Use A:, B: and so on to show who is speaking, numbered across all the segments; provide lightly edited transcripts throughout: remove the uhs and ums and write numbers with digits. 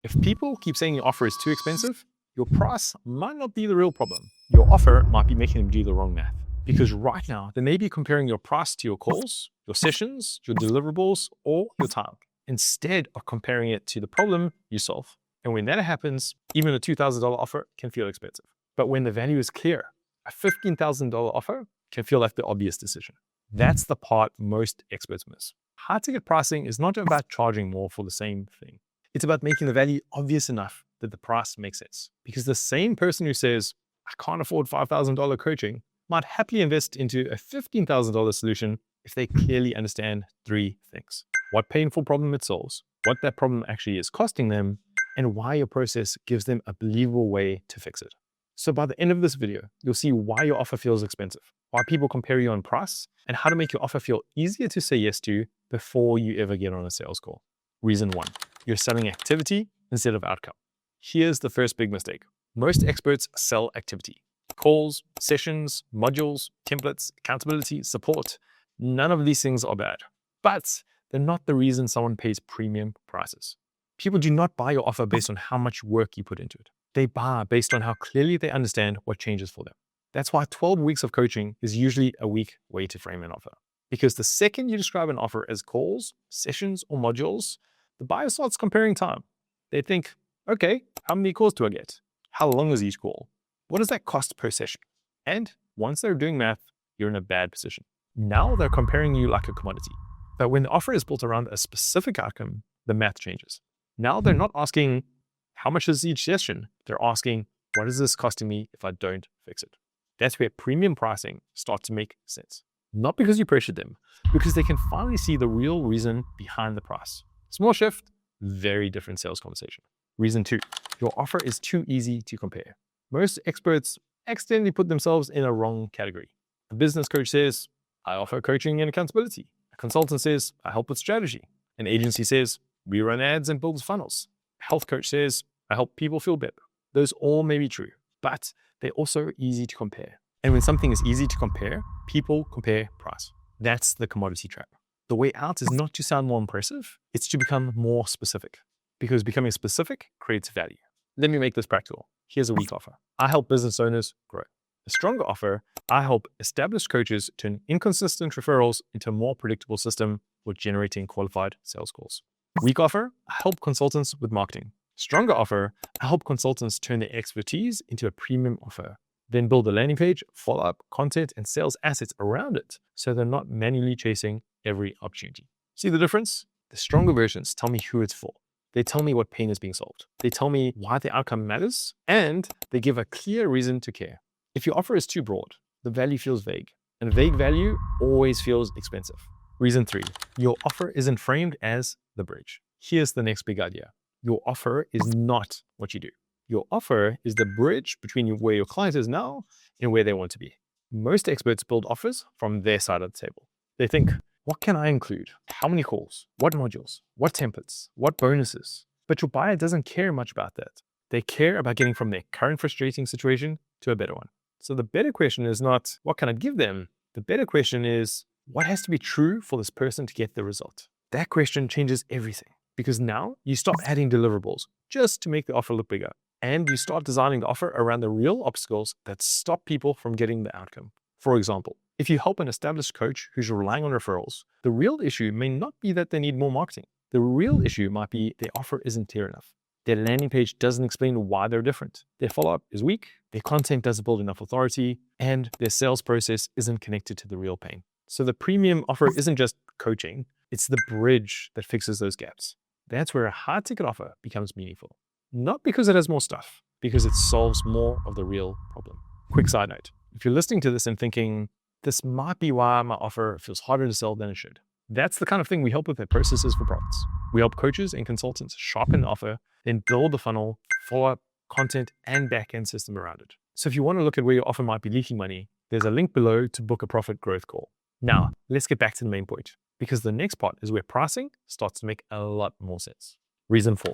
A: If people keep saying your offer is too expensive, your price might not be the real problem. Your offer might be making them do the wrong math. Because right now, they may be comparing your price to your calls, your sessions, your deliverables, or your time, instead of comparing it to the problem you solve. And when that happens, even a $2,000 offer can feel expensive. But when the value is clear, a $15,000 offer can feel like the obvious decision. That's the part most experts miss. High-ticket pricing is not about charging more for the same thing. It's about making the value obvious enough that the price makes sense. Because the same person who says, I can't afford $5,000 coaching, might happily invest into a $15,000 solution if they clearly understand three things: what painful problem it solves, what that problem actually is costing them, and why your process gives them a believable way to fix it. So by the end of this video, you'll see why your offer feels expensive, why people compare you on price, and how to make your offer feel easier to say yes to before you ever get on a sales call. Reason one, you're selling activity instead of outcome. Here's the first big mistake. Most experts sell activity. Calls, sessions, modules, templates, accountability, support. None of these things are bad, but they're not the reason someone pays premium prices. People do not buy your offer based on how much work you put into it. They buy based on how clearly they understand what changes for them. That's why 12 weeks of coaching is usually a weak way to frame an offer. Because the second you describe an offer as calls, sessions, or modules, the buyer starts comparing time. They think, okay, how many calls do I get? How long is each call? What does that cost per session? And once they're doing math, you're in a bad position. Now they're comparing you like a commodity. But when the offer is built around a specific outcome, the math changes. Now they're not asking, how much is each session? They're asking, what is this costing me if I don't fix it? That's where premium pricing starts to make sense. Not because you pressured them, because they can finally see the real reason behind the price. Small shift, very different sales conversation. Reason two, your offer is too easy to compare. Most experts accidentally put themselves in a wrong category. A business coach says, I offer coaching and accountability. A consultant says, I help with strategy. An agency says, we run ads and build funnels. A health coach says, I help people feel better. Those all may be true, but they're also easy to compare. And when something is easy to compare, people compare price. That's the commodity trap. The way out is not to sound more impressive, it's to become more specific. Because becoming specific creates value. Let me make this practical. Here's a weak offer. I help business owners grow. A stronger offer, I help established coaches turn inconsistent referrals into a more predictable system for generating qualified sales calls. Weak offer, I help consultants with marketing. Stronger offer, I help consultants turn their expertise into a premium offer. Then build a landing page, follow-up, content, and sales assets around it so they're not manually chasing every opportunity. See the difference? The stronger versions tell me who it's for. They tell me what pain is being solved. They tell me why the outcome matters, and they give a clear reason to care. If your offer is too broad, the value feels vague, and vague value always feels expensive. Reason three, your offer isn't framed as the bridge. Here's the next big idea. Your offer is not what you do. Your offer is the bridge between where your client is now and where they want to be. Most experts build offers from their side of the table. They think, what can I include? How many calls? What modules? What templates? What bonuses? But your buyer doesn't care much about that. They care about getting from their current frustrating situation to a better one. So the better question is not, what can I give them? The better question is, what has to be true for this person to get the result? That question changes everything, because now you stop adding deliverables just to make the offer look bigger. And you start designing the offer around the real obstacles that stop people from getting the outcome. For example, if you help an established coach who's relying on referrals, the real issue may not be that they need more marketing. The real issue might be their offer isn't clear enough. Their landing page doesn't explain why they're different. Their follow-up is weak, their content doesn't build enough authority, and their sales process isn't connected to the real pain. So the premium offer isn't just coaching, it's the bridge that fixes those gaps. That's where a high-ticket offer becomes meaningful. Not because it has more stuff, because it solves more of the real problem. Quick side note, if you're listening to this and thinking, this might be why my offer feels harder to sell than it should. That's the kind of thing we help with at Processes for Profits. We help coaches and consultants sharpen the offer, then build the funnel, follow-up, content, and back-end system around it. So if you want to look at where your offer might be leaking money, there's a link below to book a profit growth call. Now, let's get back to the main point, because the next part is where pricing starts to make a lot more sense. Reason 4,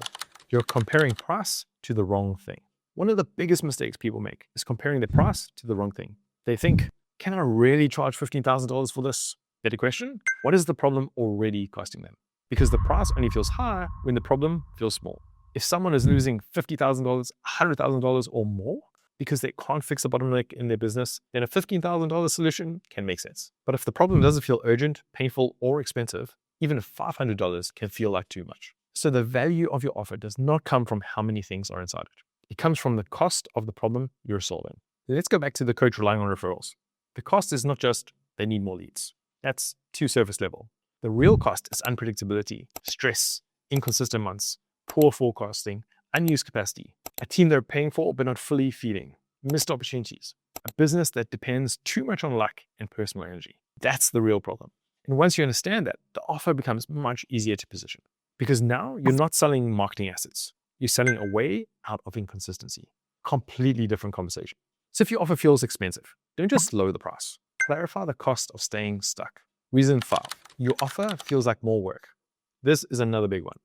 A: you're comparing price to the wrong thing. One of the biggest mistakes people make is comparing the price to the wrong thing. They think, can I really charge $15,000 for this? Better question, what is the problem already costing them? Because the price only feels high when the problem feels small. If someone is losing $50,000, $100,000 or more because they can't fix a bottleneck in their business, then a $15,000 solution can make sense. But if the problem doesn't feel urgent, painful, or expensive, even $500 can feel like too much. So the value of your offer does not come from how many things are inside it. It comes from the cost of the problem you're solving. Let's go back to the coach relying on referrals. The cost is not just they need more leads. That's too surface level. The real cost is unpredictability, stress, inconsistent months, poor forecasting, unused capacity, a team they're paying for but not fully feeding, missed opportunities, a business that depends too much on luck and personal energy. That's the real problem. And once you understand that, the offer becomes much easier to position. Because now you're not selling marketing assets. You're selling a way out of inconsistency. Completely different conversation. So if your offer feels expensive, don't just lower the price. Clarify the cost of staying stuck. Reason 5, your offer feels like more work. This is another big one.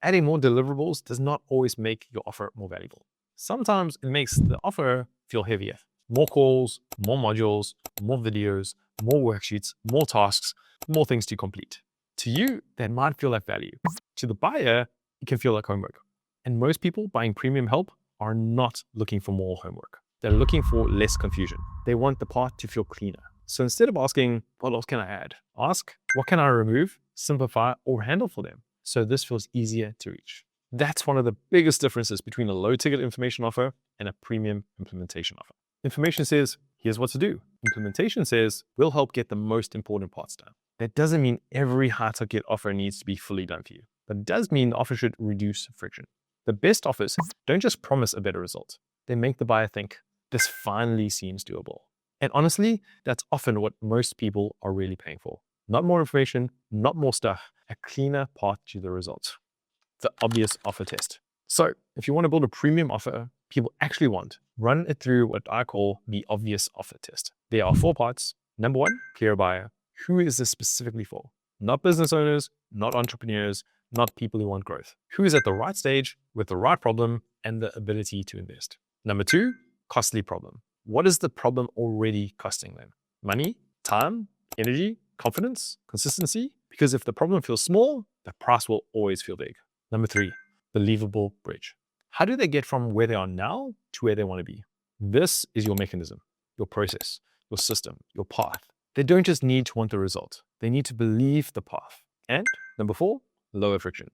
A: Adding more deliverables does not always make your offer more valuable. Sometimes it makes the offer feel heavier. More calls, more modules, more videos, more worksheets, more tasks, more things to complete. To you, that might feel like value. To the buyer, it can feel like homework. And most people buying premium help are not looking for more homework. They're looking for less confusion. They want the path to feel cleaner. So instead of asking, what else can I add? Ask, what can I remove, simplify, or handle for them? So this feels easier to reach. That's one of the biggest differences between a low ticket information offer and a premium implementation offer. Information says, here's what to do. Implementation says, we'll help get the most important parts done. That doesn't mean every high ticket offer needs to be fully done for you, but it does mean the offer should reduce friction. The best offers don't just promise a better result. They make the buyer think, this finally seems doable. And honestly, that's often what most people are really paying for. Not more information, not more stuff, a cleaner path to the result. The obvious offer test. So if you want to build a premium offer people actually want, run it through what I call the obvious offer test. There are 4 parts. Number 1, clear buyer. Who is this specifically for? Not business owners, not entrepreneurs, not people who want growth. Who is at the right stage with the right problem and the ability to invest? Number 2, costly problem. What is the problem already costing them? Money, time, energy, confidence, consistency? Because if the problem feels small, the price will always feel big. Number 3, believable bridge. How do they get from where they are now to where they want to be? This is your mechanism, your process, your system, your path. They don't just need to want the result. They need to believe the path. And number 4, lower friction.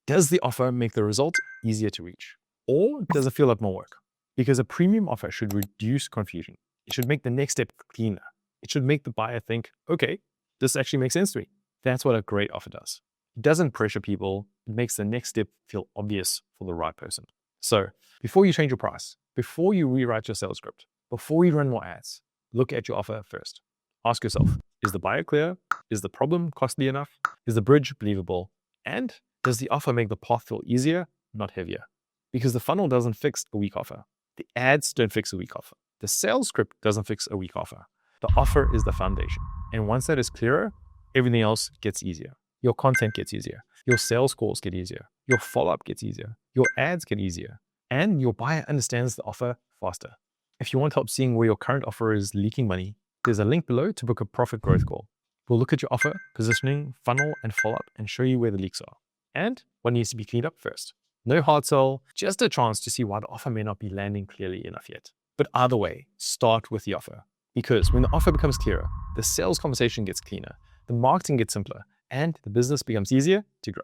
A: Does the offer make the result easier to reach? Or does it feel like more work? Because a premium offer should reduce confusion. It should make the next step cleaner. It should make the buyer think, okay, this actually makes sense to me. That's what a great offer does. It doesn't pressure people. It makes the next step feel obvious for the right person. So before you change your price, before you rewrite your sales script, before you run more ads, look at your offer first. Ask yourself, is the buyer clear? Is the problem costly enough? Is the bridge believable? And does the offer make the path feel easier, not heavier? Because the funnel doesn't fix a weak offer. The ads don't fix a weak offer. The sales script doesn't fix a weak offer. The offer is the foundation. And once that is clearer, everything else gets easier. Your content gets easier. Your sales calls get easier. Your follow-up gets easier. Your ads get easier. And your buyer understands the offer faster. If you want help seeing where your current offer is leaking money, there's a link below to book a profit growth call. We'll look at your offer, positioning, funnel, and follow-up and show you where the leaks are and what needs to be cleaned up first. No hard sell, just a chance to see why the offer may not be landing clearly enough yet. But either way, start with the offer. Because when the offer becomes clearer, the sales conversation gets cleaner, the marketing gets simpler, and the business becomes easier to grow.